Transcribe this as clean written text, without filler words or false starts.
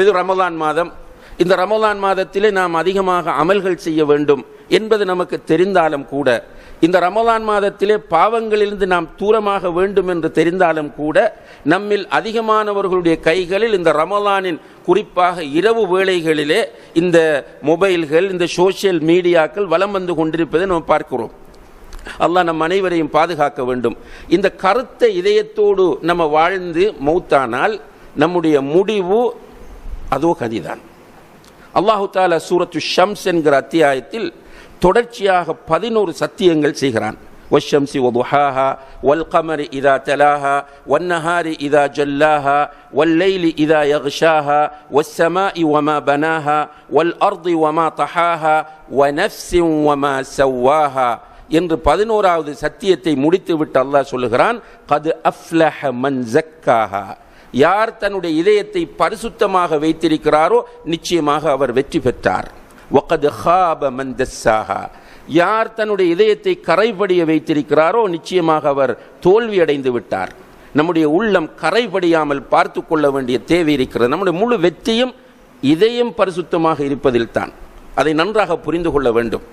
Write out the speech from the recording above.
இது ரமலான் மாதம். இந்த ரமலான் மாதத்திலே நாம் அதிகமாக அமல்கள் செய்ய வேண்டும் என்பது நமக்கு தெரிந்தாலும் கூட, இந்த ரமலான் மாதத்திலே பாவங்களிலிருந்து நாம் தூரமாக வேண்டும் என்று தெரிந்தாலும் கூட, நம்மில் அதிகமானவர்களுடைய கைகளில் இந்த ரமலானின் குறிப்பாக இரவு வேளைகளிலே இந்த மொபைல்கள், இந்த சோசியல் மீடியாக்கள் வலம் வந்து கொண்டிருப்பதை நாம் பார்க்கிறோம். அல்லாஹ் நம் அனைவரையும் பாதுகாக்க வேண்டும். இந்த கருத்தை இதயத்தோடு நம்ம வாழ்ந்து மௌத்தானால் நம்முடைய முடிவு அதோ கதிதான். அல்லாஹு தஆலா சூரத்து ஷம்ஸ் என்கிற அத்தியாயத்தில் தொடர்ச்சியாக 11 சத்தியங்கள் செய்கிறான். வஷ்ஷம்சி வதுஹாஹா வல்கமரி இதா தலாஹா வன்னஹாரி இதா ஜல்லாஹா வல்லைலி இதா யக்ஷாஹா வஸ்ஸமாஇ வமா பனாஹா வல்அர்தி வமா தஹாஹா வநஃப்ஸின் வமா ஸவ்வாஹா என்று 11வது சத்தியத்தை முடித்துவிட்டு அல்லாஹ் சொல்லுகிறான், கத் அஃப்லஹ மன் ஸக்காஹா, யார் தன்னுடைய இதயத்தை பரிசுத்தமாக வைத்திருக்கிறாரோ நிச்சயமாக அவர் வெற்றி பெற்றார். வகத் ஹாப மன் தஸ்ஸாஹா, யார் தன்னுடைய இதயத்தை கரைபடிய வைத்திருக்கிறாரோ நிச்சயமாக அவர் தோல்வி அடைந்து விட்டார். நம்முடைய உள்ளம் கரைபடியாமல் பார்த்து கொள்ள வேண்டிய தேவை இருக்கிறது. நம்முடைய முழு வெற்றியும் இதயம் பரிசுத்தமாக இருப்பதில் தான். அதை நன்றாக புரிந்து கொள்ள வேண்டும்.